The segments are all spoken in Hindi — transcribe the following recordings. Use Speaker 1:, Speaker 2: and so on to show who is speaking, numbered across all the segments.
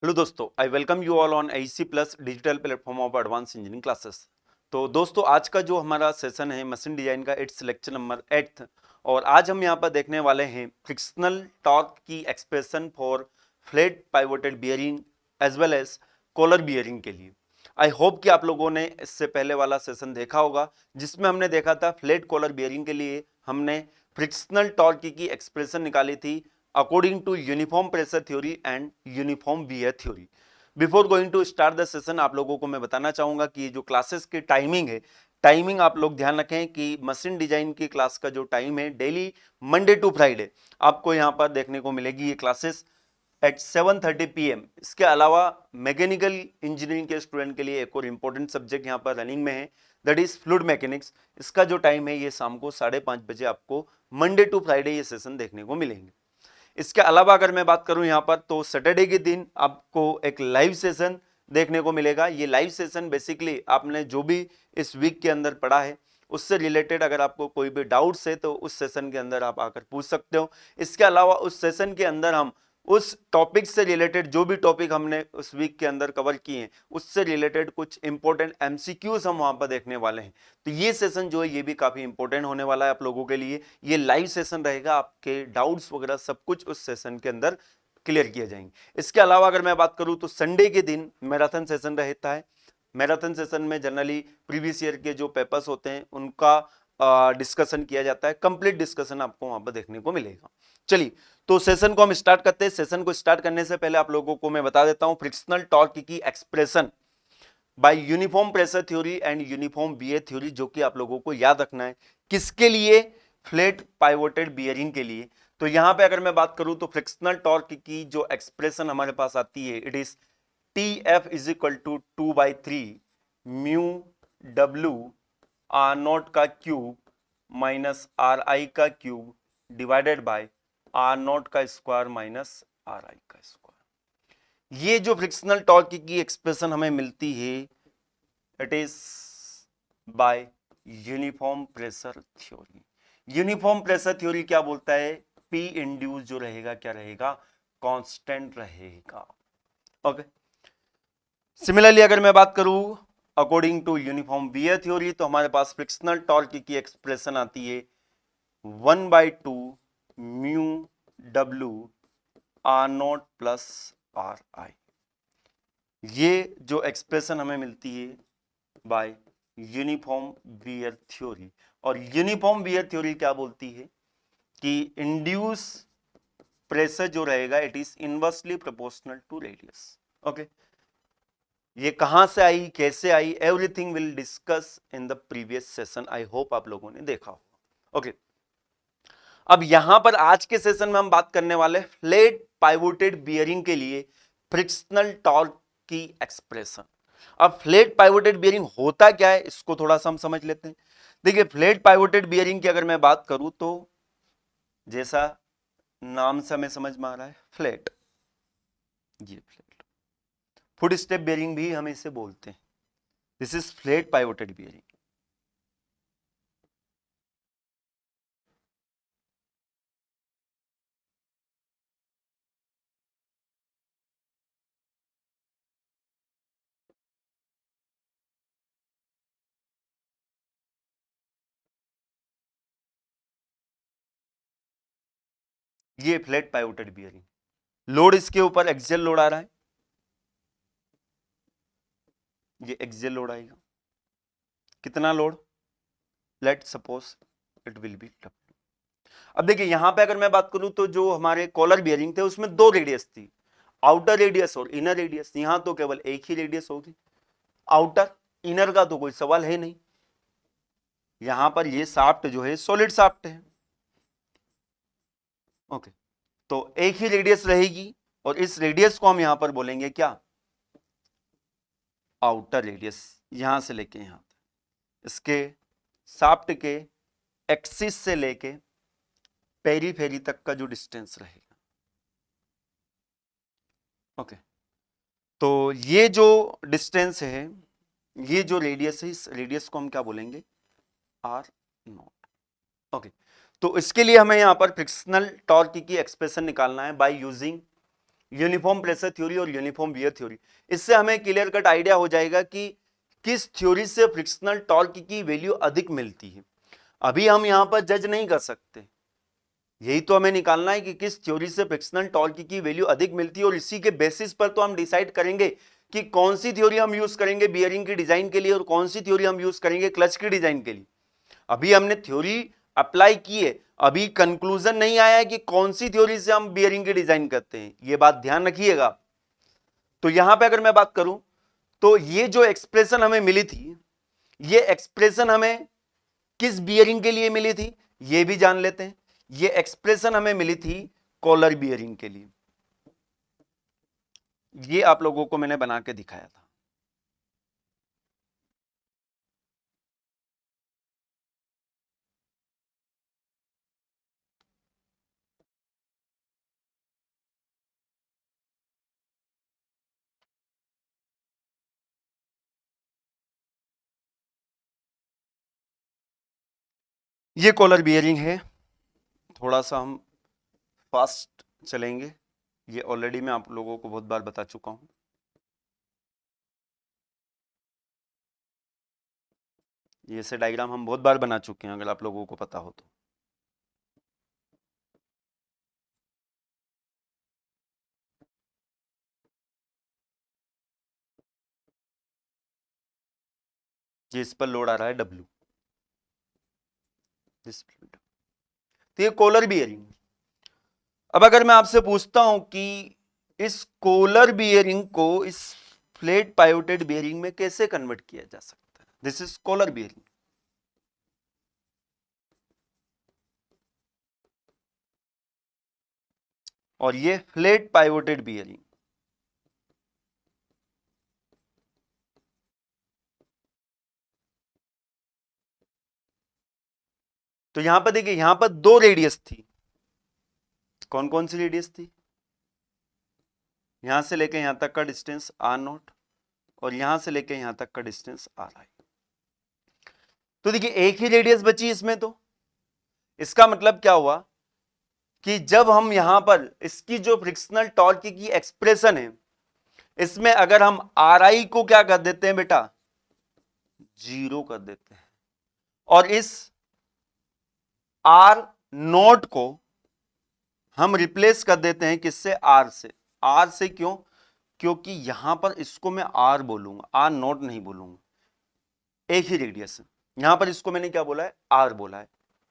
Speaker 1: हेलो दोस्तों, I welcome you all on IC plus digital platform of advance engineering classes. तो दोस्तों, आज का जो हमारा सेशन है मशीन डिजाइन का, इट्स लेक्चर नंबर 8 और आज हम यहाँ पर देखने वाले हैं फ्रिक्शनल टॉर्क की expression for flat pivoted bearing as well as collar bearing के लिए। आई होप कि आप लोगों ने इससे पहले वाला सेशन देखा होगा जिसमें हमने देखा था फ्लैट कॉलर बियरिंग के लिए हमने फ्रिक्शनल टॉर्क की एक्सप्रेशन निकाली थी according to uniform pressure theory and uniform wear theory. Before going to start the session, आप लोगों को मैं बताना चाहूंगा कि जो क्लासेस की टाइमिंग है, टाइमिंग आप लोग ध्यान रखें कि मशीन डिजाइन की क्लास का जो टाइम है डेली मंडे टू फ्राइडे आपको यहाँ पर देखने को मिलेगी ये क्लासेस एट 7:30 PM। इसके अलावा मैकेनिकल इंजीनियरिंग के स्टूडेंट के लिए एक और इम्पोर्टेंट सब्जेक्ट यहाँ पर रनिंग में है, दैट इज फ्लूइड मैकेनिक्स। इसका जो टाइम है ये शाम को 5:30 बजे आपको मंडे टू फ्राइडे ये सेशन देखने को मिलेंगे। इसके अलावा अगर मैं बात करूं यहां पर तो सैटरडे के दिन आपको एक लाइव सेशन देखने को मिलेगा। ये लाइव सेशन बेसिकली आपने जो भी इस वीक के अंदर पढ़ा है उससे रिलेटेड अगर आपको कोई भी डाउट्स है तो उस सेशन के अंदर आप आकर पूछ सकते हो। इसके अलावा उस सेशन के अंदर हम उस टॉपिक से रिलेटेड जो भी टॉपिक हमने उस वीक के अंदर कवर किए हैं उससे रिलेटेड कुछ इंपॉर्टेंट एमसीक्यूज हम वहां पर देखने वाले हैं। तो ये सेशन जो है ये भी काफी इंपॉर्टेंट होने वाला है आप लोगों के लिए। ये लाइव सेशन रहेगा, आपके डाउट्स वगैरह सब कुछ उस सेशन के अंदर क्लियर किए जाएंगे। इसके अलावा अगर मैं बात करूं तो संडे के दिन मैराथन सेशन रहता है। मैराथन सेशन में जनरली प्रीवियस ईयर के जो पेपर्स होते हैं उनका डिस्कशन किया जाता है। कंप्लीट डिस्कशन आपको वहां पर देखने को मिलेगा। चलिए, तो सेशन को हम स्टार्ट करते हैं। सेशन को स्टार्ट करने से पहले आप लोगों को मैं बता देता हूं फ्रिक्शनल टॉर्क की expression by uniform pressure theory and uniform wear theory, जो कि आप लोगों को याद रखना है। किसके लिए? फ्लैट पाइवोटेड बियरिंग के लिए। तो यहां पे अगर मैं बात करूं तो फ्रिक्शनल टॉर्क की जो एक्सप्रेशन हमारे पास आती है it is T F is equal to 2/3 mu W R naught का क्यूब माइनस आर आई का cube divided by R naught का स्क्वायर माइनस आर आई का स्क्वायर। ये जो फ्रिक्शनल टॉर्क की एक्सप्रेशन हमें मिलती है it is by uniform pressure theory. Uniform pressure theory क्या बोलता है? पी इंड्यूस जो रहेगा क्या रहेगा? कांस्टेंट रहेगा। ओके। सिमिलरली अगर मैं बात करूं according to uniform wear theory तो हमारे पास फ्रिक्शनल टॉर्क की एक्सप्रेशन आती है 1/2 mu W R naught plus R I. ये जो एक्सप्रेशन हमें मिलती है बाय यूनिफॉर्म वियर थ्योरी। और यूनिफॉर्म वियर थ्योरी क्या बोलती है कि इंड्यूस प्रेशर जो रहेगा it is inversely proportional to radius. Okay, ये कहां से आई, कैसे आई, everything will discuss in the previous session. I hope आप लोगों ने देखा होगा। ओके, अब यहां पर आज के सेशन में हम बात करने वाले फ्लैट पाइवोटेड बियरिंग के लिए फ्रिक्शनल टॉर्क की एक्सप्रेशन। अब फ्लैट पाइवोटेड बियरिंग होता क्या है इसको थोड़ा सा हम समझ लेते हैं। देखिए, फ्लैट पाइवोटेड बियरिंग की अगर मैं बात करूं तो जैसा नाम से हमें समझ में आ रहा है फ्लैट, ये फ्लैट। फुट स्टेप बियरिंग भी हम इसे बोलते हैं। This is flat pivoted bearing. ये फ्लैट पाइवोटेड बियरिंग, लोड इसके ऊपर एक्सियल लोड आ रहा है, ये एक्सियल लोड आएगा। कितना load? Let suppose it will be W. अब देखिए यहां पे अगर मैं बात करूं तो जो हमारे कॉलर बियरिंग थे उसमें दो रेडियस थी, आउटर रेडियस और इनर रेडियस। यहां तो केवल एक ही रेडियस होगी, आउटर। इनर का तो कोई सवाल है नहीं। यहां पर ये शाफ्ट जो है सॉलिड शाफ्ट है। ओके, तो एक ही रेडियस रहेगी और इस रेडियस को हम यहां पर बोलेंगे क्या? Outer radius. यहां से लेके यहां तक इसके शाफ्ट के एक्सिस से लेके पेरीफेरी तक का जो डिस्टेंस रहेगा। ओके, तो ये जो डिस्टेंस है, ये जो रेडियस है, इस रेडियस को हम क्या बोलेंगे? Are not. ओके, तो इसके लिए हमें यहां पर फ्रिक्शनल टॉर्क की एक्सप्रेशन निकालना है by using uniform pressure theory और यूनिफॉर्म वियर थ्योरी। इससे हमें क्लियर कट आइडिया हो जाएगा कि किस थ्योरी से फ्रिक्शनल टॉर्क की वैल्यू अधिक मिलती है। अभी हम यहां पर जज नहीं कर सकते, यही तो हमें निकालना है कि किस थ्योरी से फ्रिक्शनल टॉर्क की वैल्यू अधिक मिलती है, और इसी के बेसिस पर तो हम डिसाइड करेंगे कि कौन सी थ्योरी हम यूज करेंगे बियरिंग की डिजाइन के लिए और कौन सी थ्योरी हम यूज करेंगे क्लच की डिजाइन के लिए। अभी हमने थ्योरी अप्लाई की है, अभी कंक्लूजन नहीं आया है कि कौन सी थ्योरी से हम बियरिंग की डिजाइन करते हैं, यह बात ध्यान रखिएगा। तो यहां पे अगर मैं बात करूं तो ये जो एक्सप्रेशन हमें मिली थी, ये एक्सप्रेशन हमें किस बियरिंग के लिए मिली थी ये भी जान लेते हैं। ये एक्सप्रेशन हमें मिली थी कॉलर बियरिंग के लिए, ये आप लोगों को मैंने बना के दिखाया था। ये कॉलर बियरिंग है, थोड़ा सा हम फास्ट चलेंगे, ये ऑलरेडी मैं आप लोगों को बहुत बार बता चुका हूं। ये से डायग्राम हम बहुत बार बना चुके हैं, अगर आप लोगों को पता हो तो। ये इस पर लोड आ रहा है W, तो ये कॉलर बियरिंग। अब अगर मैं आपसे पूछता हूं कि इस कॉलर बियरिंग को इस फ्लैट पाइवोटेड बियरिंग में कैसे कन्वर्ट किया जा सकता है, दिस इज कॉलर बियरिंग। और ये फ्लैट पाइवोटेड बियरिंग। तो यहां पर देखिए, यहां पर दो रेडियस थी, कौन कौन सी रेडियस थी, यहां से लेके यहां तक का डिस्टेंस R0 और यहां से लेके यहां तक का डिस्टेंस RI। तो देखिए एक ही रेडियस बची इसमें, तो इसका मतलब क्या हुआ कि जब हम यहां पर इसकी जो फ्रिक्शनल टॉर्क की एक्सप्रेशन है, इसमें अगर हम RI को क्या कर देते हैं बेटा, 0 कर देते हैं, और इस R0 को हम रिप्लेस कर देते हैं किससे, R से। R से क्यों, क्योंकि यहां पर इसको मैं R बोलूंगा, R0 नहीं बोलूंगा, एक ही रेडियस है। यहां पर इसको मैंने क्या बोला है, R बोला है,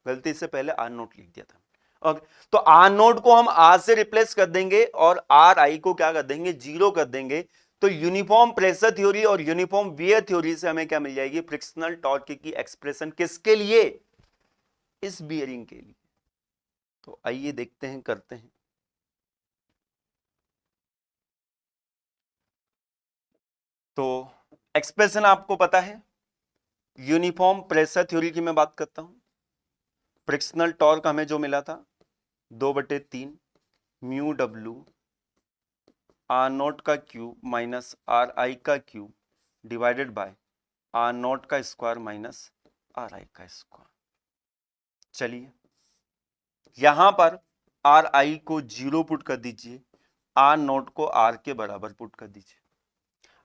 Speaker 1: गलती से पहले R0 लिख दिया था। ओके, तो R0 को हम R से रिप्लेस कर देंगे और RI को क्या कर देंगे, 0 कर देंगे। तो यूनिफॉर्म प्रेशर थ्योरी और यूनिफॉर्म वियर थ्योरी से हमें क्या मिल जाएगी, फ्रिक्शनल टॉर्क की एक्सप्रेशन किसके लिए, इस बियरिंग के लिए। तो आइए देखते हैं, करते हैं। तो एक्सप्रेशन आपको पता है, यूनिफॉर्म प्रेशर थ्योरी की मैं बात करता हूं। फ्रिक्शनल टॉर्क हमें जो मिला था 2/3 म्यू W R0 का क्यूब माइनस RI का क्यूब डिवाइडेड बाय R0 का स्क्वायर माइनस RI का स्क्वायर। चलिए यहां पर RI को 0 पुट कर दीजिए, R0 को R के बराबर पुट कर दीजिए।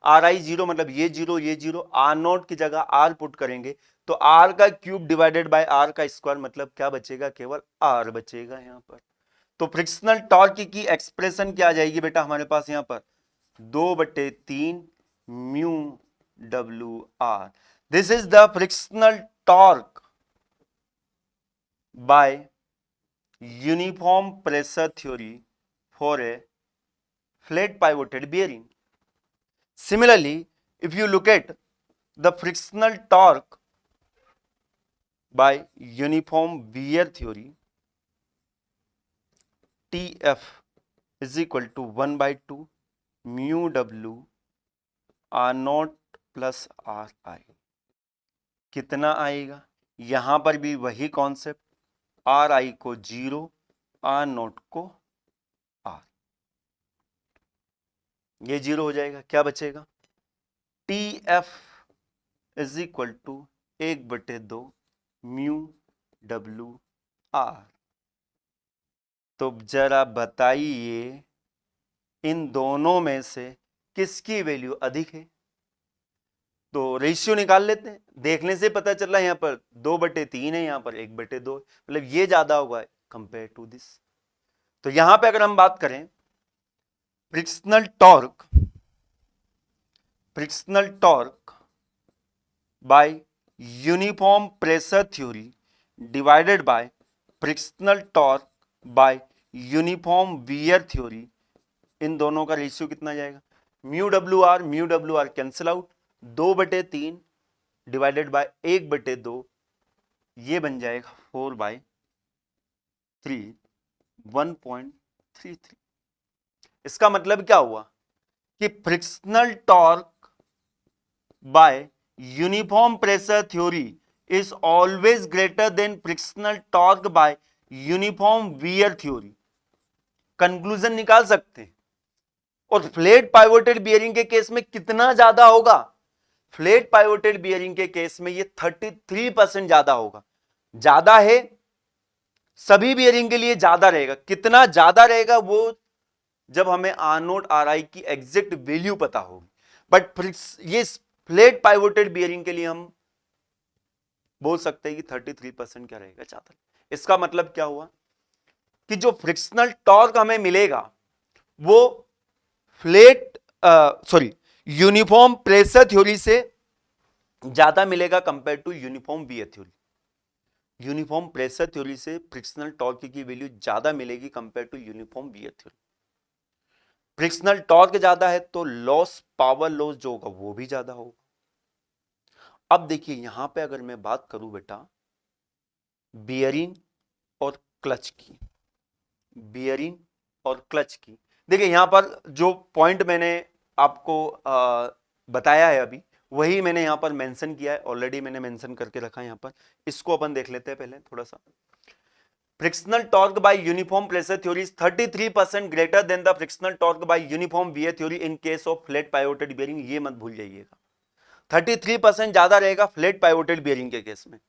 Speaker 1: RI 0 मतलब ये 0 ये 0, R0 की जगह R पुट करेंगे तो R का क्यूब डिवाइडेड बाय R का स्क्वायर, मतलब क्या बचेगा, केवल R बचेगा यहां पर। तो फ्रिक्शनल टॉर्क की एक्सप्रेशन क्या आ जाएगी बेटा हमारे पास यहां पर, 2/3 mu WR। This is the frictional torque by uniform pressure theory for a flat pivoted bearing. Similarly, if you look at the frictional torque by uniform wear theory, TF is equal to 1/2 mu W R0 plus RI। कितना आएगा, यहां पर भी वही कॉन्सेप्ट, RI को 0, R0 को R, ये 0 हो जाएगा, क्या बचेगा, TF is equal to 1/2 mu WR। तो जरा बताइए इन दोनों में से किसकी वैल्यू अधिक है? तो रेशियो निकाल लेते हैं। देखने से पता चल रहा है यहां पर 2/3 है, यहां पर 1/2, मतलब ये ज्यादा होगा कंपेयर टू दिस। तो यहां पे अगर हम बात करें frictional torque by uniform pressure theory divided by frictional torque by uniform wear theory, इन दोनों का रेशियो कितना जाएगा? Mu W R cancel out, 2/3 divided by 1/2, ये बन जाएगा 4/3, 1.33। इसका मतलब क्या हुआ कि frictional torque by uniform pressure theory is always greater than frictional torque by uniform wear theory. Conclusion निकाल सकते हैं। और फ्लैट पाइवोटेड बियरिंग के केस में कितना ज्यादा होगा? फ्लैट पाइवोटेड बियरिंग के केस में ये 33% ज्यादा होगा। ज्यादा है, सभी बियरिंग के लिए ज्यादा रहेगा। कितना ज्यादा रहेगा वो जब हमें आर नोट आर आई की एग्जैक्ट वैल्यू पता होगी। बट ये फ्लैट पाइवोटेड बियरिंग के लिए हम बोल सकते हैं कि 33% क्या रहेगा, ज्यादा। इसका मतलब क्या हुआ कि जो फ्रिक्शनल टॉर्क हमें मिलेगा वो यूनिफॉर्म प्रेशर थ्योरी से ज्यादा मिलेगा compare to uniform wear theory. Uniform pressure theory से फ्रिक्शनल टॉर्क की वैल्यू ज्यादा मिलेगी compare to uniform wear theory. Frictional torque ज्यादा है तो लॉस, पावर लॉस जो होगा वो भी ज्यादा होगा। अब देखिए यहां पे अगर मैं बात करूं बेटा बियरिंग और क्लच की, बियरिंग और क्लच की, देखिए यहां पर जो पॉइंट मैंने आपको बताया है अभी वही मैंने यहां पर मेंशन किया है, ऑलरेडी मैंने मेंशन करके रखा है यहां पर। इसको अपन देख लेते हैं पहले थोड़ा सा। Frictional torque by uniform pressure theory is 33% greater than the frictional torque by uniform wear theory in case of flat pivoted bearing. ये मत भूल जाइएगा, 33% ज्यादा रहेगा फ्लैट पाइवोटेड बियरिंग के केस में।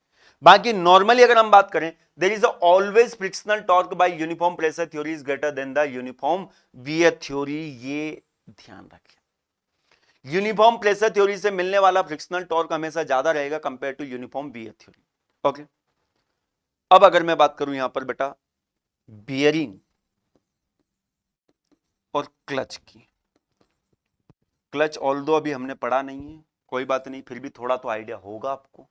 Speaker 1: बाकी नॉर्मली अगर हम बात करें there is always frictional torque by uniform pressure theory is greater than the uniform wear theory. ये ध्यान रखें, यूनिफॉर्म प्रेशर थ्योरी से मिलने वाला फ्रिक्शनल टॉर्क हमेशा ज्यादा रहेगा compare to uniform wear theory. Okay, अब अगर मैं बात करूं यहां पर बेटा बियरिंग और क्लच की, क्लच ऑल्दो अभी हमने पढ़ा नहीं है, कोई बात नहीं, फिर भी थोड़ा तो आइडिया होगा आपको।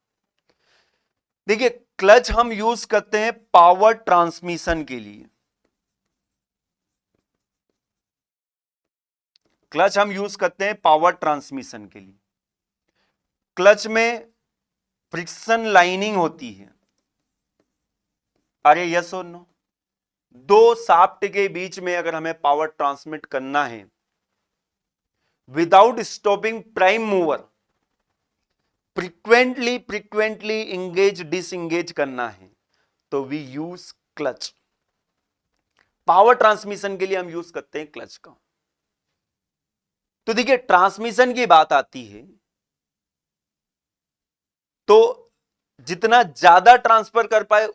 Speaker 1: देखिए क्लच हम यूज करते हैं पावर ट्रांसमिशन के लिए, क्लच हम यूज करते हैं पावर ट्रांसमिशन के लिए। क्लच में फ्रिक्शन लाइनिंग होती है, अरे यस और नो? दो शाफ्ट के बीच में अगर हमें पावर ट्रांसमिट करना है without stopping prime mover, frequently engage disengage करना है तो we use clutch. Power transmission के लिए हम यूज करते हैं क्लच का। तो देखिए ट्रांसमिशन की बात आती है तो जितना ज्यादा ट्रांसफर कर पाए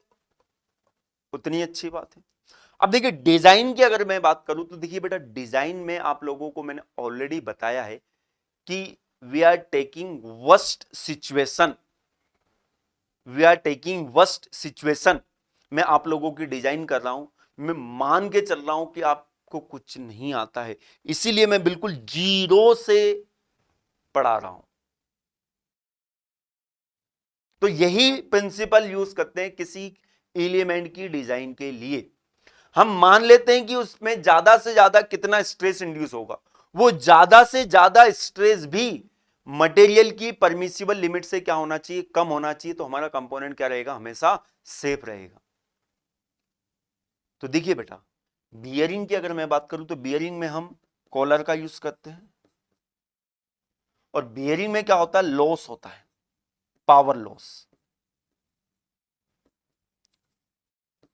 Speaker 1: उतनी अच्छी बात है। अब देखिए डिजाइन की अगर मैं बात करूं तो देखिए बेटा डिजाइन में आप लोगों को मैंने ऑलरेडी बताया है कि we are taking worst situation, मैं आप लोगों की डिजाइन कर रहा हूं। मैं मान के चल रहा हूं कि आपको कुछ नहीं आता है, इसीलिए मैं बिल्कुल जीरो से पढ़ा रहा हूं। तो यही प्रिंसिपल यूज करते हैं किसी एलिमेंट की डिजाइन के लिए। हम मान लेते हैं कि उसमें ज्यादा से ज्यादा कितना स्ट्रेस इंड्यूस होगा, वो ज्यादा से ज्यादा स्ट्रेस भी मटेरियल की परमिसिबल लिमिट से क्या होना चाहिए, कम होना चाहिए, तो हमारा कंपोनेंट क्या रहेगा, हमेशा सेफ रहेगा। तो देखिए बेटा बियरिंग की अगर मैं बात करूं तो बियरिंग में हम कॉलर का यूज करते हैं, और बियरिंग में क्या होता है, लॉस होता है, पावर लॉस।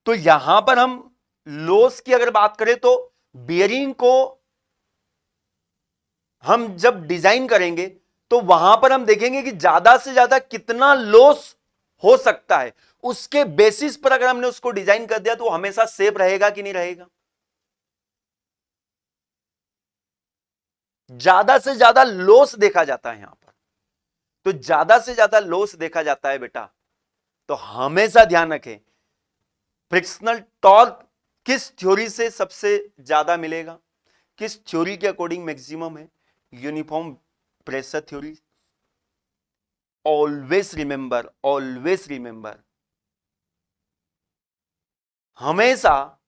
Speaker 1: तो यहां पर हम लॉस की अगर बात करें तो बियरिंग को हम जब डिजाइन करेंगे तो वहां पर हम देखेंगे कि ज्यादा से ज्यादा कितना लॉस हो सकता है, उसके बेसिस पर अगर हमने उसको डिजाइन कर दिया तो वो हमेशा सेफ रहेगा कि नहीं रहेगा। ज्यादा से ज्यादा लॉस देखा जाता है यहां पर। तो ज्यादा से ज्यादा लॉस देखा जाता है बेटा, तो हमेशा ध्यान रखें फ्रिक्शनल टॉर्क किस थ्योरी से सबसे ज्यादा मिलेगा, किस थ्योरी के अकॉर्डिंग मैक्सिमम है, uniform pressure theory. Always remember, always remember, हमेशा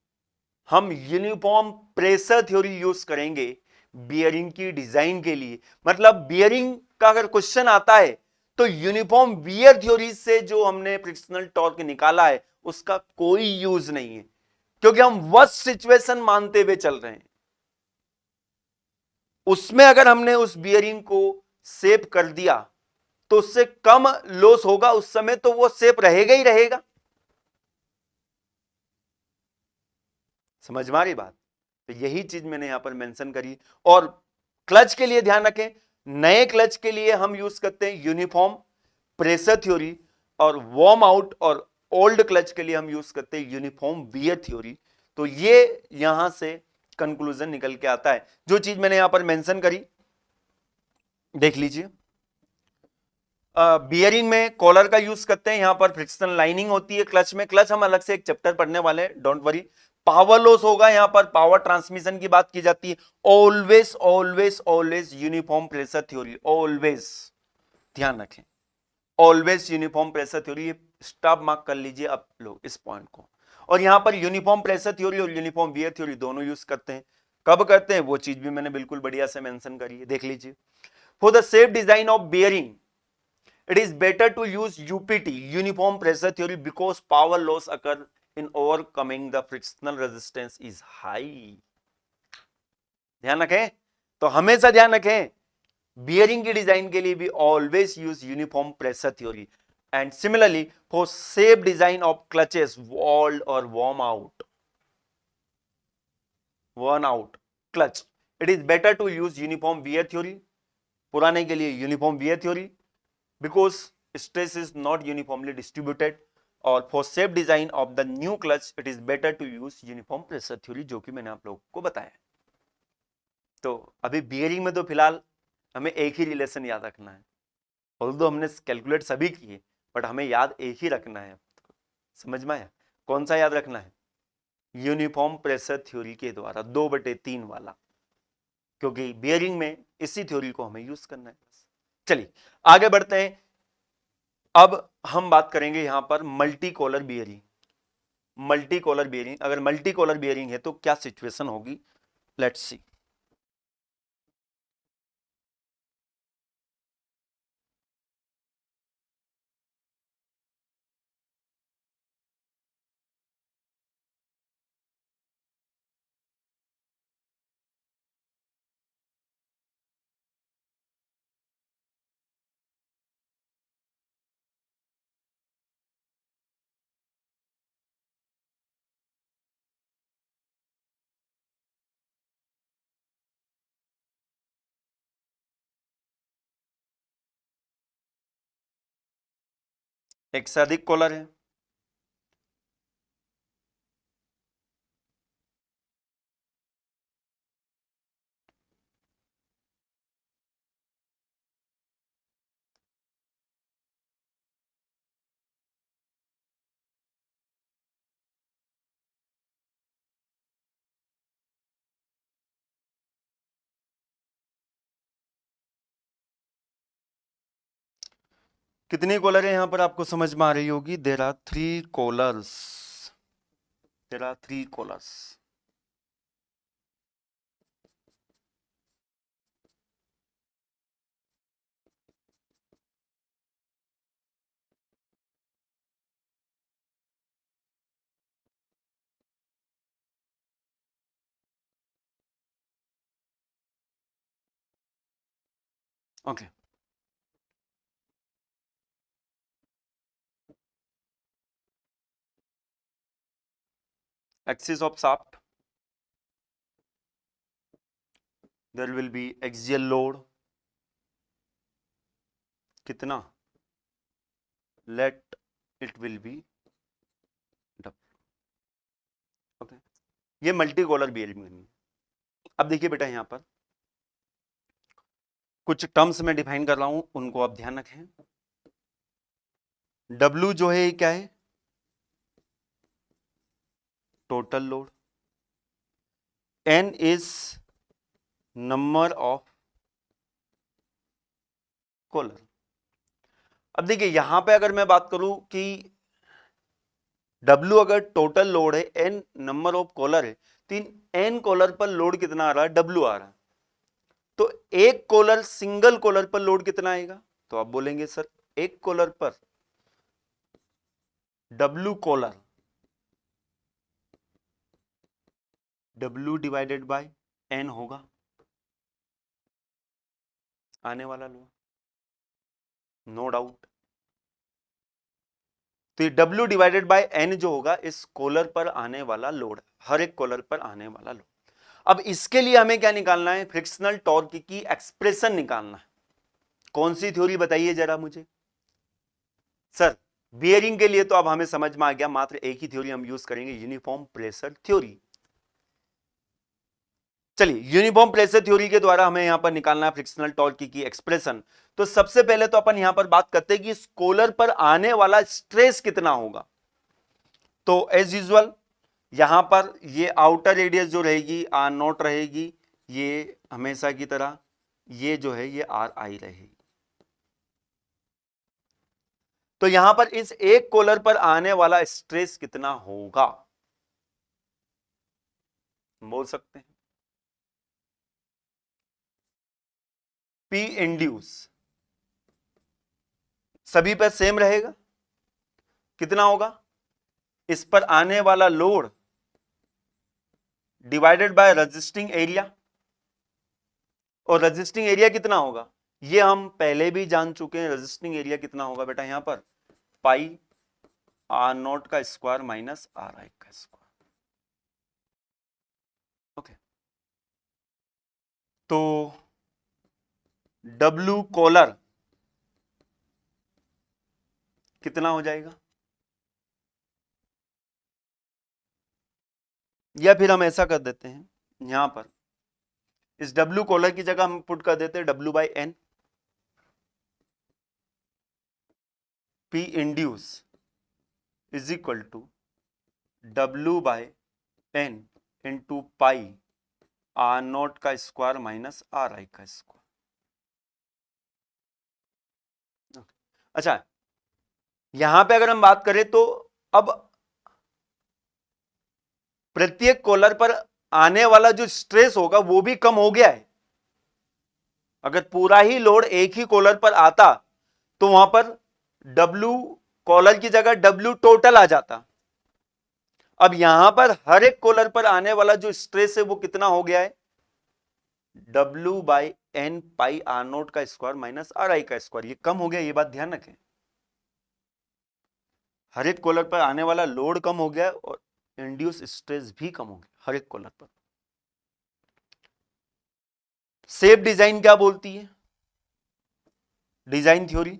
Speaker 1: हम यूनिफॉर्म प्रेशर थ्योरी यूज करेंगे बियरिंग की डिजाइन के लिए। मतलब बियरिंग का अगर क्वेश्चन आता है तो यूनिफॉर्म बियर थ्योरी से जो हमने फ्रिक्शनल टॉर्क निकाला है उसका कोई यूज नहीं है, क्योंकि हम वर्स्ट सिचुएशन मानते हुए चल रहे हैं। उसमें अगर हमने उस बियरिंग को सेप कर दिया तो उससे कम लॉस होगा, उस समय तो वो सेप रहेगा ही रहेगा। समझ में आ रही बात? तो यही चीज मैंने यहां पर मेंशन करी। और क्लच के लिए ध्यान रखें, नए क्लच के लिए हम यूज करते हैं यूनिफॉर्म प्रेशर थ्योरी, और वार्म आउट और ओल्ड क्लच के लिए हम यूज करते हैं यूनिफॉर्म वियर थ्योरी। तो ये यहां से कंक्लूजन निकल के आता है। जो चीज मैंने यहां पर मेंशन करी देख लीजिए। बियरिंग में कॉलर का यूज करते हैं, यहां पर फ्रिक्शनल लाइनिंग होती है क्लच में। क्लच हम अलग से एक चैप्टर पढ़ने वाले हैं, डोंट वरी। पावर लॉस होगा, यहां पर पावर ट्रांसमिशन की बात की जाती है। Always always always uniform pressure theory, always ध्यान रखें, always uniform pressure theory. Stop mark कर लीजिए आप लोग इस पॉइंट को। और यहां पर यूनिफॉर्म प्रेशर थ्योरी और यूनिफॉर्म वियर थ्योरी दोनों यूज करते हैं। कब करते हैं वो चीज भी मैंने बिल्कुल बढ़िया से मेंशन करी है, देख लीजिए। For the safe design of bearing it is better to use UPT, uniform pressure theory, because power loss occur in overcoming the frictional resistance is high. ध्यान रखें, तो हमेशा ध्यान रखें बियरिंग की डिजाइन के लिए भी always use uniform pressure theory. And similarly for safe design of clutches old और worn out clutch, it is better to use uniform wear theory. पुराने के लिए uniform wear theory, because stress is not uniformly distributed, और for safe design of the new clutch it is better to use uniform pressure theory, जो कि मैंने आप लोगों को बताया। तो अभी बियरिंग में तो फिलहाल हमें एक ही रिलेशन याद रखना है, ऑल्दो हमने कैलकुलेट सभी किए, बट हमें याद एक ही रखना है। समझ में आया? कौन सा याद रखना है? यूनिफॉर्म प्रेशर थ्योरी के द्वारा 2/3 वाला, क्योंकि बियरिंग में इसी थ्योरी को हमें यूज करना है। चलिए आगे बढ़ते हैं। अब हम बात करेंगे यहां पर multi collar bearing. Multi collar bearing, अगर मल्टी कॉलर बियरिंग है तो क्या सिचुएशन होगी, लेट्स सी। एक से अधिक कॉलर है, कितनी कॉलर है यहां पर आपको समझ में आ रही होगी। There are 3 collars, there are 3 collars. Okay, axis of shaft, there will be axial load कितना, let it will be W. Okay, ये मल्टी कॉलर बियरिंग है। अब देखिए बेटा यहां पर कुछ टर्म्स में डिफाइन कर रहा हूं, उनको आप ध्यान रखें। W जो है ये क्या है? Total load. N is number of collar. अब देखिए यहां पे अगर मैं बात करूं कि W अगर टोटल लोड है, N नंबर ऑफ कॉलर है, तो इन N कॉलर पर लोड कितना आ रहा है? W आ रहा है। तो एक कॉलर, सिंगल कॉलर पर लोड कितना आएगा? तो आप बोलेंगे सर एक कॉलर पर W collar, W divided by N होगा आने वाला लोड, नो डाउट। तो ये W डिवाइडेड बाय N जो होगा इस कॉलर पर आने वाला लोड, हर एक कॉलर पर आने वाला लोड। अब इसके लिए हमें क्या निकालना है? फ्रिक्शनल टॉर्क की एक्सप्रेशन निकालना है। कौन सी थ्योरी बताइए जरा मुझे। सर बियरिंग के लिए तो अब हमें समझ में आ गया, मात्र एक ही थ्योरी हम यूज करेंगे, यूनिफॉर्म प्रेशर थ्योरी। चलिए यूनिफॉर्म प्रेशर थ्योरी के द्वारा हमें यहां पर निकालना है फ्रिक्शनल टॉर्क की एक्सप्रेशन। तो सबसे पहले तो अपन यहां पर बात करते हैं कि इस कॉलर पर आने वाला स्ट्रेस कितना होगा। तो एज यूजुअल यहां पर ये आउटर रेडियस जो रहेगी आर नॉट रहेगी, ये हमेशा की तरह ये जो है ये आर आई रहेगी। तो यहां पर इस एक कॉलर पर आने वाला स्ट्रेस कितना होगा बोल सकते हैं? पी इंड्यूस सभी पर सेम रहेगा, कितना होगा? इस पर आने वाला load divided bye resisting area, और रेजिस्टिंग एरिया कितना होगा ये हम पहले भी जान चुके हैं। रेजिस्टिंग एरिया कितना होगा बेटा यहां पर? पाई आर नॉट का स्क्वायर माइनस आर आई का स्क्वायर। ओके, तो W कॉलर कितना हो जाएगा? या फिर हम ऐसा कर देते हैं, यहां पर इस W कॉलर की जगह हम पुट कर देते हैं W by N. P induced is equal to W by N into pi R naught का स्क्वायर माइनस आर आई का स्क्वायर। अच्छा यहां पे अगर हम बात करें तो अब प्रत्येक कॉलर पर आने वाला जो स्ट्रेस होगा वो भी कम हो गया है। अगर पूरा ही लोड एक ही कॉलर पर आता तो वहां पर W कॉलर की जगह W टोटल आ जाता। अब यहां पर हर एक कॉलर पर आने वाला जो स्ट्रेस है वो कितना हो गया है? W by N pi R naught का स्क्वायर माइनस आर आई का स्क्वायर। ये कम हो गया, ये बात ध्यान रखें। हर एक कॉलर पर आने वाला लोड कम हो गया और इंड्यूस स्ट्रेस भी कम हो गया हर एक कॉलर पर। सेफ डिजाइन क्या बोलती है? Design theory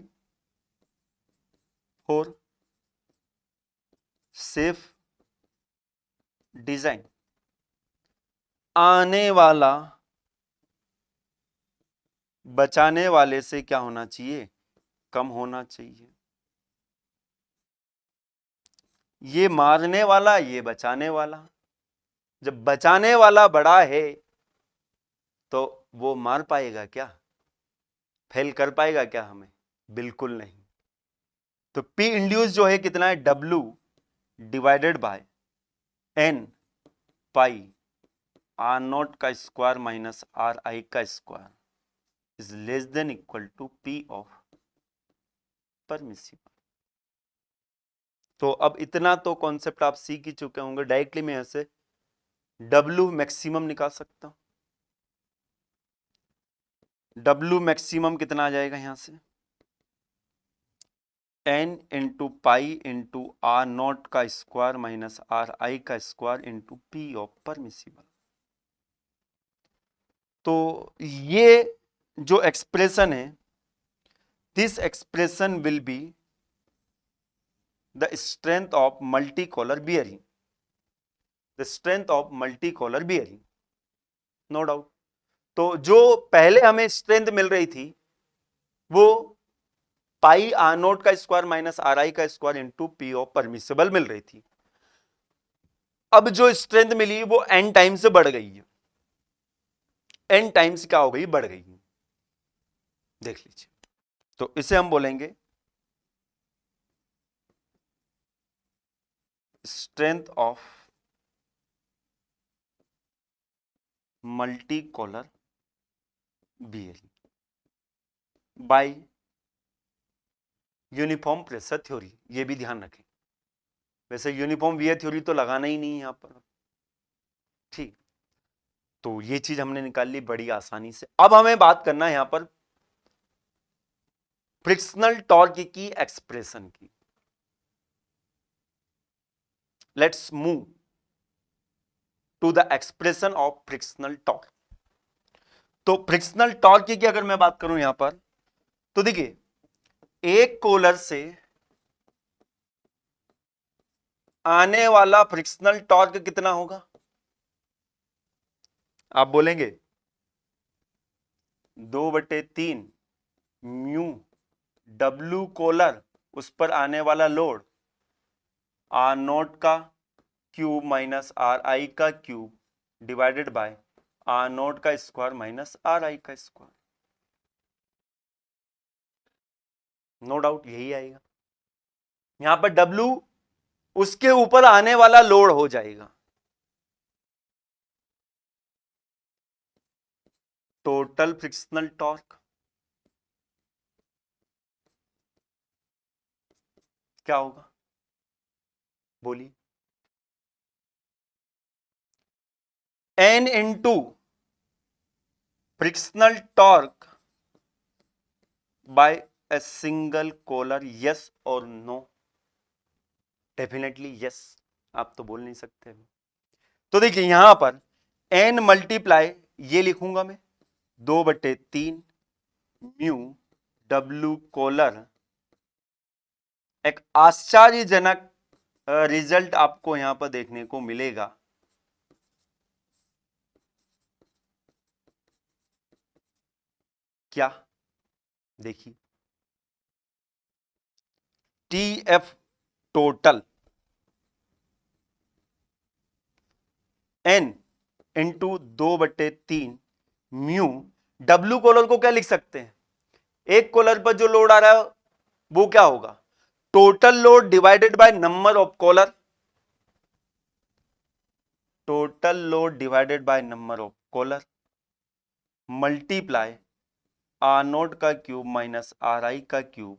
Speaker 1: for safe design, आने वाला बचाने वाले से क्या होना चाहिए? कम होना चाहिए। ये मारने वाला, ये बचाने वाला। जब बचाने वाला बड़ा है तो वो मार पाएगा क्या? फेल कर पाएगा क्या हमें? बिल्कुल नहीं। तो P इंड्यूस जो है कितना है? W divided by N pi R naught का स्क्वायर माइनस आर आई का square is less than equal to P of permissible. तो अब इतना तो कॉन्सेप्ट आप सीख ही चुके होंगे। डायरेक्टली मैं ऐसे W मैक्सिमम निकाल सकता हूं। W मैक्सिमम कितना आ जाएगा यहां से? n into pi into R naught का स्क्वायर माइनस आर आई का square into P of permissible. तो ये जो एक्सप्रेशन है, this expression will be the strength of multi collar bearing, the strength of multi collar bearing, no doubt. तो जो पहले हमें स्ट्रेंथ मिल रही थी वो पाई आर नोट का स्क्वायर माइनस आर आई का square into P of permissible मिल रही थी। अब जो स्ट्रेंथ मिली वो एन टाइम से बढ़ गई है, एन टाइम्स क्या हो गई, बढ़ गई है। देख लीजिए, तो इसे हम बोलेंगे strength of multi collar bearing by uniform pressure theory. ये भी ध्यान रखें, वैसे यूनिफॉर्म वियर थ्योरी तो लगाना ही नहीं है यहां पर, ठीक। तो ये चीज हमने निकाल ली बड़ी आसानी से। अब हमें बात करना है यहां पर फ्रिक्शनल टॉर्क की एक्सप्रेशन की। Let's move to the expression of frictional torque. तो फ्रिक्शनल टॉर्क की अगर मैं बात करूं यहां पर, तो देखिए एक कोलर से आने वाला फ्रिक्शनल टॉर्क कितना होगा, आप बोलेंगे 2/3 म्यू डब्ल्यू कोलर, उस पर आने वाला लोड आर नोट का क्यूब माइनस आर आई का cube divided by R naught का स्क्वायर माइनस आर आई का स्क्वायर। नो डाउट यही आएगा। यहां पर डब्ल्यू उसके ऊपर आने वाला लोड हो जाएगा, टोटल फ्रिक्शनल टॉर्क क्या होगा, बोलिए। N into frictional torque by a single collar, yes और नो, डेफिनेटली यस, आप तो बोल नहीं सकते। तो देखिए यहां पर एन मल्टीप्लाई ये लिखूंगा मैं 2/3 म्यू डब्ल्यू कोलर। एक आश्चर्यजनक रिजल्ट आपको यहां पर देखने को मिलेगा। क्या, देखिए T F total N into 2/3 mu W collar को क्या लिख सकते हैं, एक कॉलर पर जो लोड आ रहा है वो क्या होगा, total load divided by number of collar, total load divided by number of collar multiply R naught का क्यूब माइनस आर आई का cube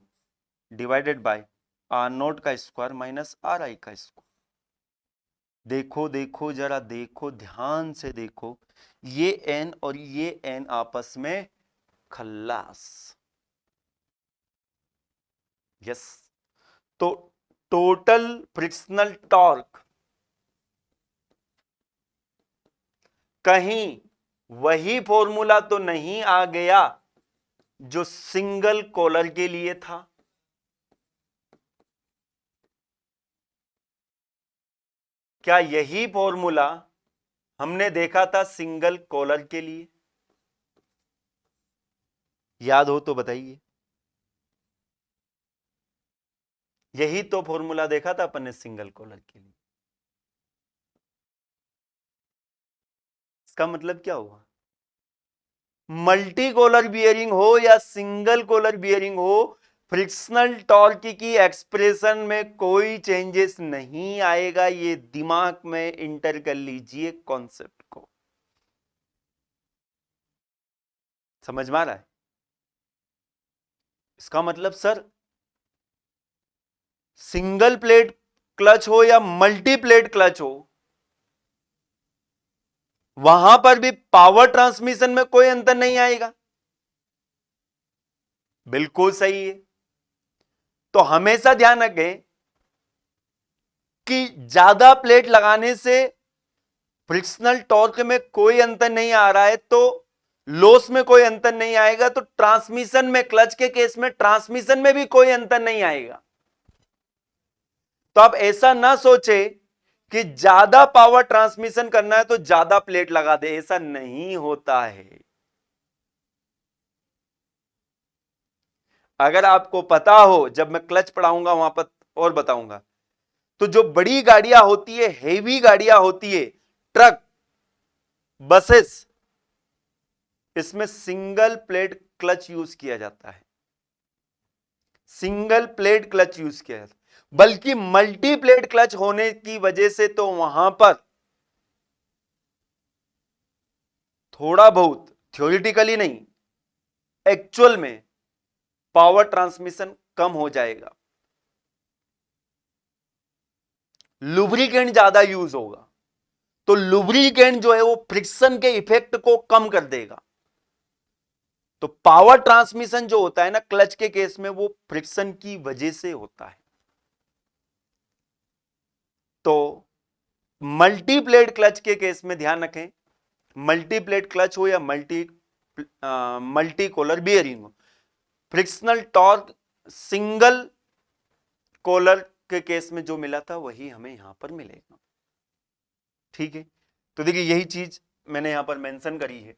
Speaker 1: divided by R naught का स्क्वायर माइनस आर आई का स्क्वायर। देखो देखो जरा देखो, ध्यान से देखो, ये एन और ये एन आपस में खल्लास, यस। तो टोटल फ्रिक्शनल टॉर्क कहीं वही फॉर्मूला तो नहीं आ गया जो सिंगल कॉलर के लिए था, क्या यही फॉर्मूला हमने देखा था सिंगल कॉलर के लिए, याद हो तो बताइए। यही तो फॉर्मूला देखा था अपन ने सिंगल कॉलर के लिए। इसका मतलब क्या हुआ, मल्टी कॉलर बियरिंग हो या सिंगल कॉलर बियरिंग हो, फ्रिक्शनल टॉर्क की एक्सप्रेशन में कोई चेंजेस नहीं आएगा। ये दिमाग में इंटर कर लीजिए कॉन्सेप्ट को, समझ में आ रहा है। इसका मतलब सर सिंगल प्लेट क्लच हो या मल्टी प्लेट क्लच हो, वहां पर भी पावर ट्रांसमिशन में कोई अंतर नहीं आएगा, बिल्कुल सही है। तो हमेशा ध्यान रखें कि ज्यादा प्लेट लगाने से फ्रिक्शनल टॉर्क में कोई अंतर नहीं आ रहा है तो लॉस में कोई अंतर नहीं आएगा, तो ट्रांसमिशन में, क्लच के केस में ट्रांसमिशन में भी कोई अंतर नहीं आएगा। तो आप ऐसा ना सोचे कि ज्यादा पावर ट्रांसमिशन करना है तो ज्यादा प्लेट लगा दे, ऐसा नहीं होता है। अगर आपको पता हो, जब मैं क्लच पढ़ाऊंगा वहां पर और बताऊंगा, तो जो बड़ी गाड़ियां होती है, हेवी गाड़ियां होती है, ट्रक, बसेस, इसमें सिंगल प्लेट क्लच यूज किया जाता है, सिंगल प्लेट क्लच यूज किया जाता है। बल्कि मल्टी प्लेट क्लच होने की वजह से तो वहां पर थोड़ा बहुत, थ्योरेटिकली नहीं, एक्चुअल में पावर ट्रांसमिशन कम हो जाएगा, लुब्रिकेंट ज्यादा यूज होगा। तो लुब्रिकेंट जो है वो फ्रिक्शन के इफेक्ट को कम कर देगा। तो पावर ट्रांसमिशन जो होता है ना क्लच के केस में, वो फ्रिक्शन की वजह से होता है। तो मल्टीप्लेट क्लच के केस में ध्यान रखें, मल्टीप्लेट क्लच हो या मल्टी कोलर बियरिंग हो, फ्रिक्शनल टॉर्क सिंगल कोलर के केस में जो मिला था वही हमें यहां पर मिलेगा। ठीक है, तो देखिए यही चीज मैंने यहां पर मेंशन करी है।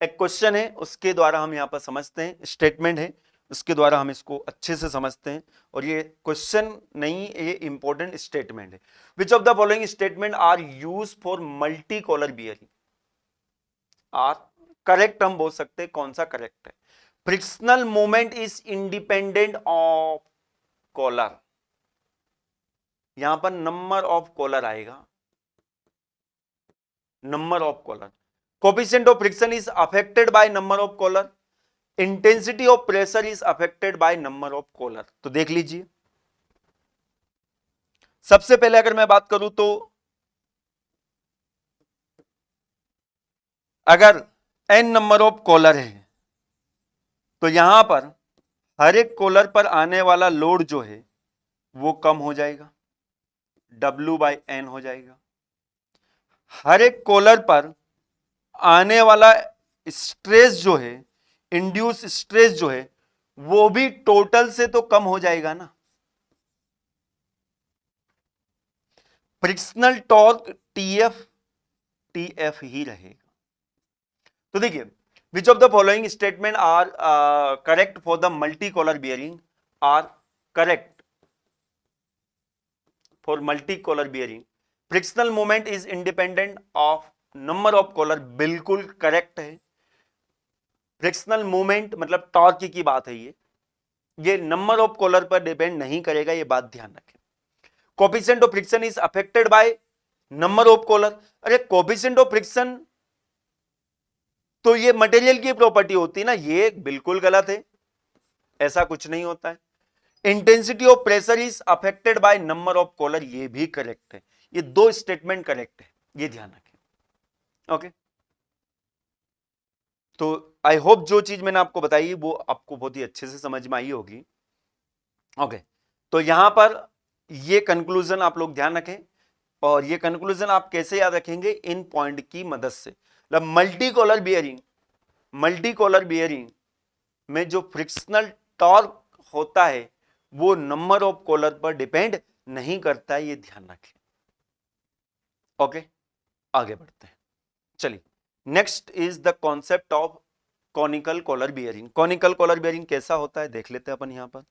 Speaker 1: एक क्वेश्चन है उसके द्वारा हम यहां पर समझते हैं, स्टेटमेंट है उसके द्वारा हम इसको अच्छे से समझते हैं। और ये क्वेश्चन नहीं, ये इंपॉर्टेंट स्टेटमेंट है। Which of the following statement are use for multi collar bearing? Are correct हम बोल सकते हैं, कौन सा करेक्ट है? Frictional moment is independent of collar, यहां पर नंबर ऑफ कॉलर आएगा, number of collar. Coefficient of friction is affected by number of collar, intensity of pressure is affected by number of collar. तो देख लीजिए, सबसे पहले अगर मैं बात करूं तो अगर n नंबर ऑफ कॉलर है तो यहां पर हर एक कॉलर पर आने वाला लोड जो है वो कम हो जाएगा, W/N हो जाएगा। हर एक कॉलर पर आने वाला स्ट्रेस जो है, इंड्यूस स्ट्रेस जो है, वो भी टोटल से तो कम हो जाएगा ना। फ्रिक्शनल टॉर्क टीएफ ही रहेगा। तो देखिए, which of the following statement are correct for the multi collar bearing? Are correct for multi collar bearing. Frictional moment is independent of number of collar, बिल्कुल करेक्ट है। फ्रिक्शनल मोमेंट मतलब टॉर्क की बात है, ये नंबर ऑफ कॉलर पर डिपेंड नहीं करेगा, ये बात ध्यान रखें। Coefficient of friction is affected by number of collar, अरे कोफिशिएंट ऑफ फ्रिक्शन तो ये मटेरियल की प्रॉपर्टी होती है ना, ये बिल्कुल गलत है, ऐसा कुछ नहीं होता है। Intensity of pressure is affected by number of collar, ये भी करेक्ट है। ये दो स्टेटमेंट करेक्ट है, ये ध्यान रखें। ओके, तो आई होप जो चीज मैंने आपको बताई वो आपको बहुत ही अच्छे से समझ में आई होगी। ओके, तो यहां पर ये कंक्लूजन आप लोग ध्यान रखें, और ये कंक्लूजन आप कैसे याद रखेंगे? इन पॉइंट की मदद से। मतलब मल्टी कॉलर बियरिंग में जो फ्रिक्शनल टॉर्क होता है वो नंबर ऑफ कॉलर पर डिपेंड नहीं करता है, ये ध्यान रखें। ओके, आगे बढ़ते हैं। चलिए, next is the concept of conical collar bearing. Conical collar bearing कैसा होता है देख लेते हैं अपन यहां पर।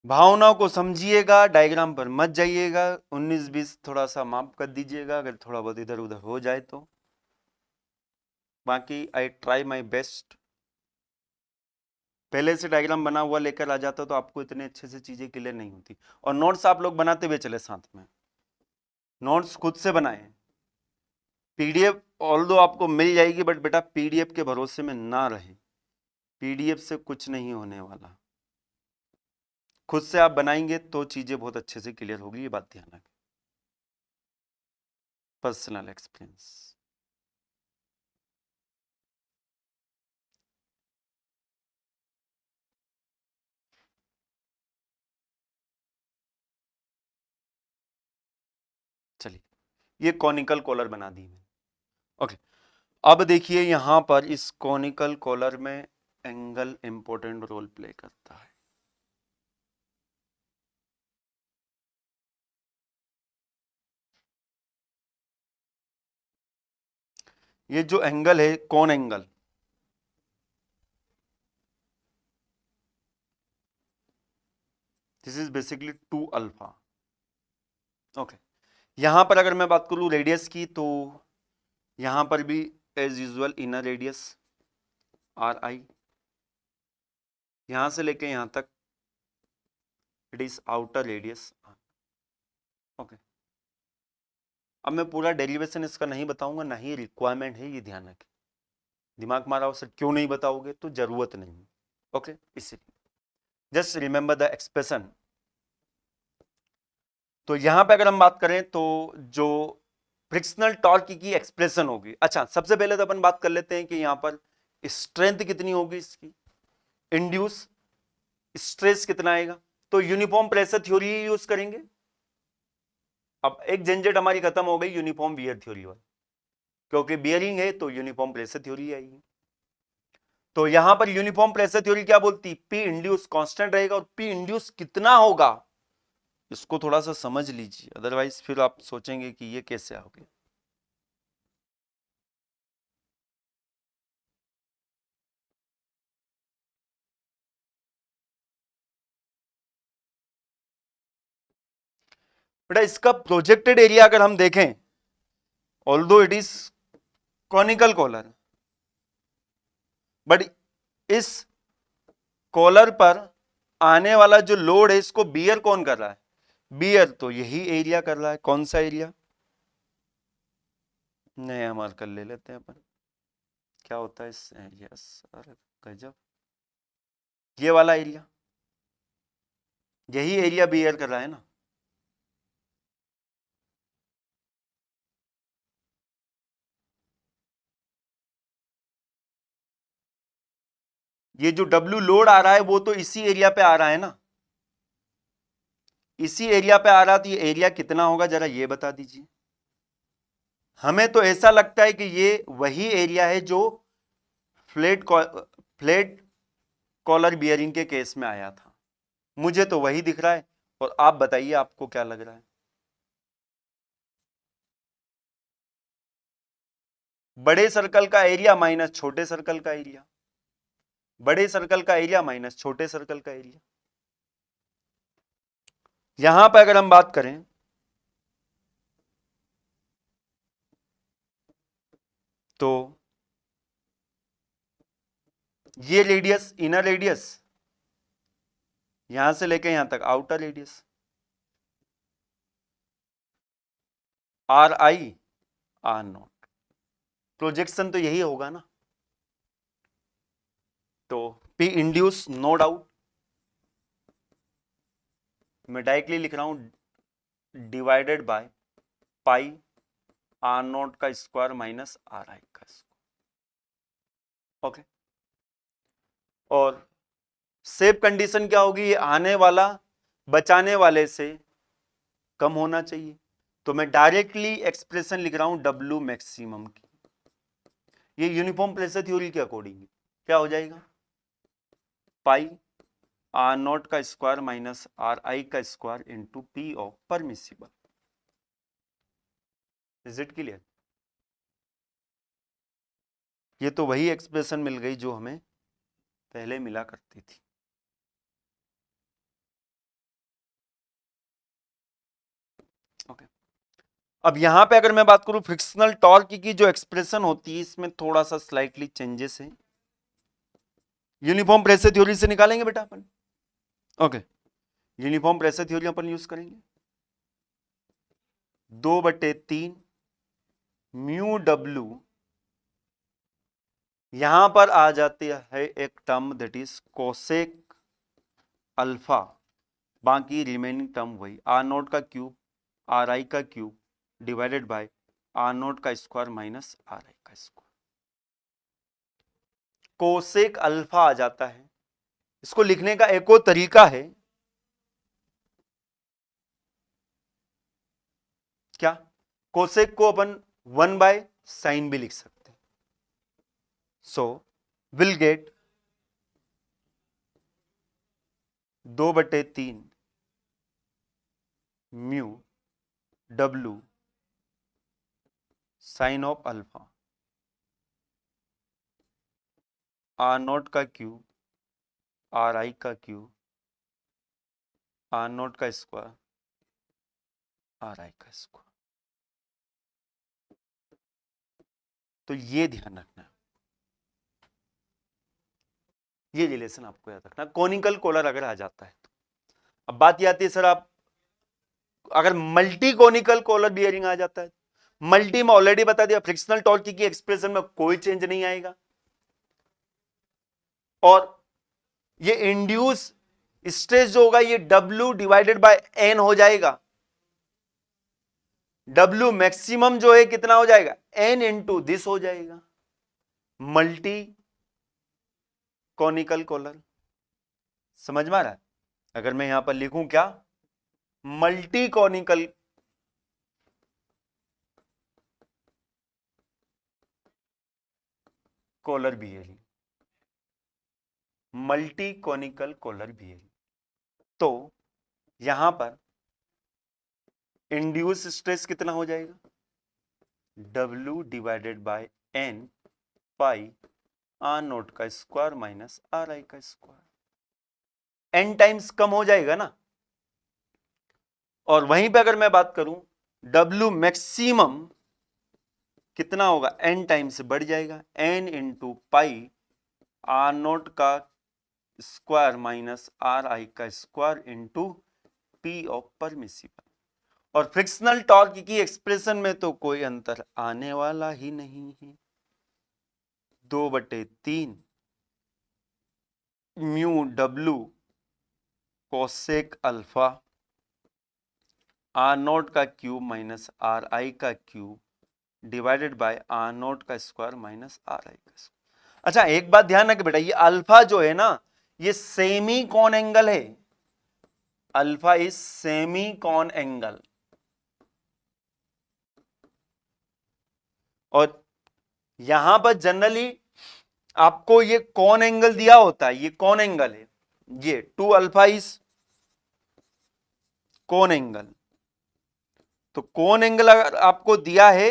Speaker 1: भावनाओं को समझिएगा, डायग्राम पर मत जाइएगा, 19-20 थोड़ा सा माफ कर दीजिएगा अगर थोड़ा बहुत इधर उधर हो जाए तो। बाकी आई ट्राई माई बेस्ट। पहले से डायग्राम बना हुआ लेकर आ जाता तो आपको इतने अच्छे से चीजें क्लियर नहीं होती। और नोट्स आप लोग बनाते हुए चले साथ में, नोट्स खुद से बनाए। पीडीएफ ऑल दो आपको मिल जाएगी, बट बेटा पीडीएफ के भरोसे में ना रहे, पीडीएफ से कुछ नहीं होने वाला। खुद से आप बनाएंगे तो चीजें बहुत अच्छे से क्लियर होगी, ये बात ध्यान रखें। Personal experience. ये कॉनिकल कॉलर बना दी मैंने। ओके, अब देखिए यहां पर इस कॉनिकल कॉलर में एंगल इंपॉर्टेंट रोल प्ले करता है। ये जो एंगल है कौन angle, this is basically 2 alpha. Okay, यहां पर अगर मैं बात करूं रेडियस की, तो यहां पर भी as usual inner radius R I, यहां से लेके यहां तक it is outer radius. Okay, अब मैं पूरा डेरिवेशन इसका नहीं बताऊंगा, ना ही रिक्वायरमेंट है, ये ध्यान रखें। दिमाग मारा हो सर क्यों नहीं बताओगे, तो जरूरत नहीं। ओके, इसीलिए जस्ट रिमेंबर द एक्सप्रेशन। तो यहां पे अगर हम बात करें तो जो फ्रिक्शनल टॉर्क की एक्सप्रेशन होगी, अच्छा सबसे पहले तो अपन बात कर लेते हैं कि यहां पर स्ट्रेंथ कितनी होगी इसकी, इंड्यूस स्ट्रेस कितना आएगा। तो यूनिफॉर्म प्रेशर थ्योरी यूज करेंगे। अब एक झंझट हमारी खत्म हो गई यूनिफॉर्म बियर थ्योरी वाली, क्योंकि बियरिंग है तो यूनिफॉर्म प्रेशर थ्योरी आएगी। तो यहां पर यूनिफॉर्म प्रेशर थ्योरी क्या बोलती, पी इंड्यूस कांस्टेंट रहेगा, और पी इंड्यूस कितना होगा इसको थोड़ा सा समझ लीजिए, अदरवाइज फिर आप सोचेंगे कि ये कैसे हो गया। बेटा इसका प्रोजेक्टेड एरिया अगर हम देखें, although it is conical collar, but इस कॉलर पर आने वाला जो लोड है इसको बियर कौन कर रहा है, बियर तो यही एरिया कर रहा है। कौन सा एरिया, नया मार्कर ले लेते हैं अपन, क्या होता है इस एरिया, अरे गजब, ये वाला एरिया, यही एरिया बियर कर रहा है ना। ये जो W लोड आ रहा है वो तो इसी एरिया पे आ रहा है ना, इसी एरिया पे आ रहा, तो ये एरिया कितना होगा जरा ये बता दीजिए। हमें तो ऐसा लगता है कि ये वही एरिया है जो फ्लैट कॉलर बियरिंग के केस में आया था, मुझे तो वही दिख रहा है। और आप बताइए आपको क्या लग रहा है। बड़े सर्कल का एरिया माइनस छोटे सर्कल का एरिया, बड़े सर्कल का एरिया माइनस छोटे सर्कल का एरिया। यहां पर अगर हम बात करें तो ये रेडियस इनर रेडियस, यहां से लेके यहां तक outer radius, R I R naught, projection तो यही होगा ना। तो पी इंड्यूस नो डाउट, मैं डायरेक्टली लिख रहा हूं divided by pi R naught का स्क्वायर माइनस आर आई का स्क्वायर। ओके, और सेफ कंडीशन क्या होगी, ये आने वाला बचाने वाले से कम होना चाहिए। तो मैं डायरेक्टली एक्सप्रेशन लिख रहा हूं डब्ल्यू मैक्सिमम की, ये यूनिफॉर्म प्रेशर थ्योरी के अकॉर्डिंग क्या हो जाएगा, पाई आर नॉट का स्क्वायर माइनस आर आई का square into P of permissible. Is it clear. ये तो वही एक्सप्रेशन मिल गई जो हमें पहले मिला करती थी। ओके, अब यहां पे अगर मैं बात करूं फ्रिक्शनल टॉर्क की जो एक्सप्रेशन होती है इसमें थोड़ा सा स्लाइटली चेंजेस है, यूनिफॉर्म प्रेशर थ्योरी से निकालेंगे बेटा अपन। ओके, यूनिफॉर्म प्रेशर थ्योरी अपन यूज करेंगे, 2/3 म्यू डब्ल्यू, यहां पर आ जाती है एक term that is cosec alpha, बाकी रिमेनिंग टर्म वही आर नोट का क्यूब आर आई का cube divided by R naught का स्क्वायर माइनस आर आई का स्क्वायर, कोसेक अल्फा आ जाता है। इसको लिखने का एक और तरीका है, क्या, कोसेक को अपन 1/sin भी लिख सकते हैं। So will get 2/3 mu W sine of alpha R0 का क्यूब RI का क्यूब R0 का स्क्वायर RI का स्क्वायर। तो ये ध्यान रखना, ये रिलेशन आपको याद रखना। कोनिकल कोलर अगर आ जाता है तो अब बात ये आती है सर, आप अगर मल्टी कोनिकल कोलर बियरिंग आ जाता है, मल्टी में ऑलरेडी बता दिया फ्रिक्शनल टॉर्क की एक्सप्रेशन में कोई चेंज नहीं आएगा, और ये इंड्यूस स्ट्रेस जो होगा ये W डिवाइडेड बाय N हो जाएगा। W मैक्सिमम जो है कितना हो जाएगा, N इंटू दिस हो जाएगा, मल्टी कॉनिकल कोलर। समझ में आ रहा है? अगर मैं यहां पर लिखूं क्या, multi conical collar bearing, multi conical collar bearing, तो यहां पर इंड्यूस स्ट्रेस कितना हो जाएगा, W divided by N pi R0 का स्क्वायर माइनस RI का स्क्वायर, N टाइम्स कम हो जाएगा ना। और वहीं पे अगर मैं बात करूं W मैक्सिमम कितना होगा, N टाइम्स बढ़ जाएगा, N इंटू पाई R0 का स्क्वायर माइनस RI का square into P of permissible. और फ्रिक्शनल टॉर्क की एक्सप्रेशन में तो कोई अंतर आने वाला ही नहीं है, 2/3 mu W cosec alpha R0 का क्यूब माइनस RI का क्यूब डिवाइडेड बाय R0 का स्क्वायर माइनस RI का स्क्वायर। अच्छा एक बात ध्यान रखें बेटा, ये अल्फा जो है ना ये सेमी कॉन एंगल है, alpha is semi cone angle, और यहां पर जनरली आपको ये कॉन एंगल दिया होता है, ये कॉन एंगल है, ये 2 अल्फा इज कॉन एंगल। तो कॉन एंगल अगर आपको दिया है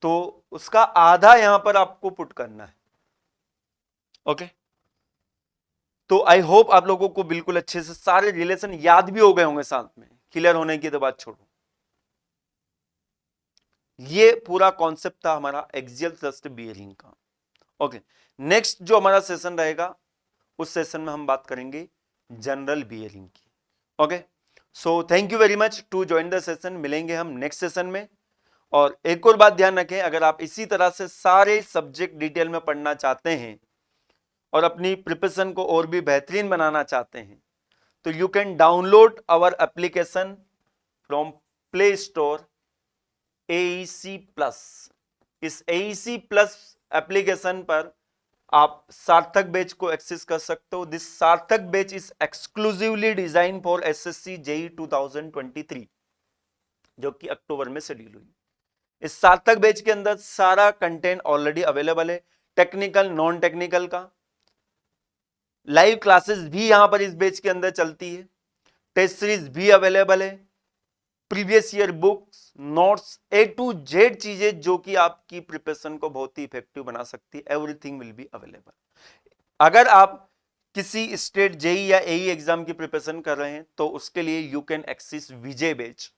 Speaker 1: तो उसका आधा यहां पर आपको पुट करना है। ओके, तो आई होप आप लोगों को बिल्कुल अच्छे से सारे रिलेशन याद भी हो गए होंगे, साथ में क्लियर होने की तो बात छोड़ो। ये पूरा कॉन्सेप्ट था हमारा एक्सियल थ्रस्ट बियरिंग का। ओके, नेक्स्ट जो हमारा सेशन रहेगा उस सेशन में हम बात करेंगे जनरल बियरिंग की। Okay, so thank you very much to join the session, मिलेंगे हम नेक्स्ट सेशन में। और एक और बात ध्यान रखें, अगर आप इसी तरह से सारे सब्जेक्ट डिटेल में पढ़ना चाहते हैं और अपनी प्रिपरेशन को और भी बेहतरीन बनाना चाहते हैं तो you can download our application from Play Store AEC plus. इस AEC प्लस एप्लीकेशन पर आप सार्थक बैच को एक्सेस कर सकते हो। दिस सार्थक batch is exclusively design for SSC JEE 2023 जो कि अक्टूबर में शेड्यूल हुई। इस सार्थक बैच के अंदर सारा कंटेंट ऑलरेडी अवेलेबल है, टेक्निकल नॉन टेक्निकल का। लाइव क्लासेस भी यहां पर इस बैच के अंदर चलती है, टेस्ट सीरीज भी अवेलेबल है, previous year books, notes, A to Z चीजें जो कि आपकी प्रिपरेशन को बहुत ही इफेक्टिव बना सकती है, एवरीथिंग विल बी अवेलेबल। अगर आप किसी स्टेट JEE या AE एग्जाम की प्रिपरेशन कर रहे हैं तो उसके लिए you can access Vijay batch,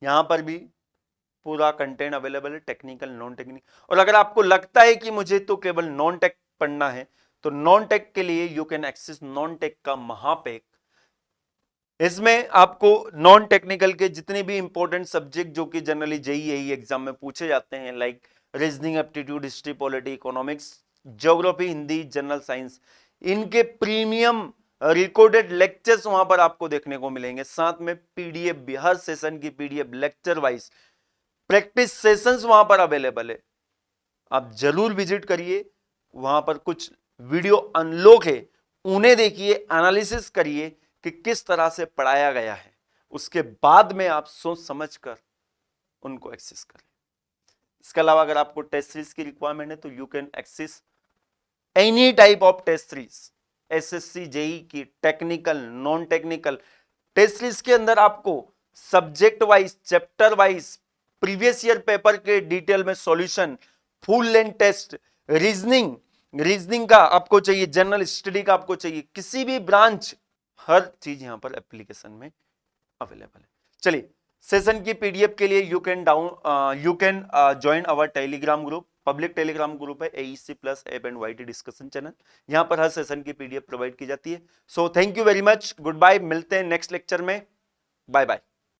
Speaker 1: यहां पर भी पूरा कंटेंट अवेलेबल है, टेक्निकल नॉन टेक्निकल। और अगर आपको लगता है कि मुझे तो केवल नॉन टेक पढ़ना है तो नॉन टेक के लिए you can access non tech का महापैक। इसमें आपको नॉन टेक्निकल के जितने भी इंपॉर्टेंट सब्जेक्ट जो कि जनरली JEE AE एग्जाम में पूछे जाते हैं, like reasoning, aptitude, history, polity, economics, geography, Hindi, general science, इनके प्रीमियम रिकॉर्डेड लेक्चर्स वहां पर आपको देखने को मिलेंगे। साथ में PDF भी, हर सेशन की PDF lecture wise practice sessions वहां पर अवेलेबल है, आप जरूर विजिट करिए। वहां पर कुछ वीडियो अनलॉक है, उन्हें देखिए, एनालिसिस करिए कि किस तरह से पढ़ाया गया है। उसके बाद में आप सोच समझ कर उनको एक्सेस करें। इसके अलावा अगर आपको टेस्ट सीरीज की रिक्वायरमेंट है तो you can access any type of test series, SSC JE की, technical, non technical test series के अंदर आपको subject wise, chapter wise, previous year paper के डिटेल में solution, full length test, reasoning का आपको चाहिए, जनरल स्टडी का आपको चाहिए, किसी भी ब्रांच, हर चीज यहां पर एप्लीकेशन में अवेलेबल है। चलिए, सेशन की पीडीएफ के लिए you can join our Telegram group, public Telegram group है AEC plus app and YT discussion channel. यहां पर हर सेशन की पीडीएफ प्रोवाइड की जाती है। So thank you very much, good bye, मिलते हैं नेक्स्ट लेक्चर में, बाय बाय।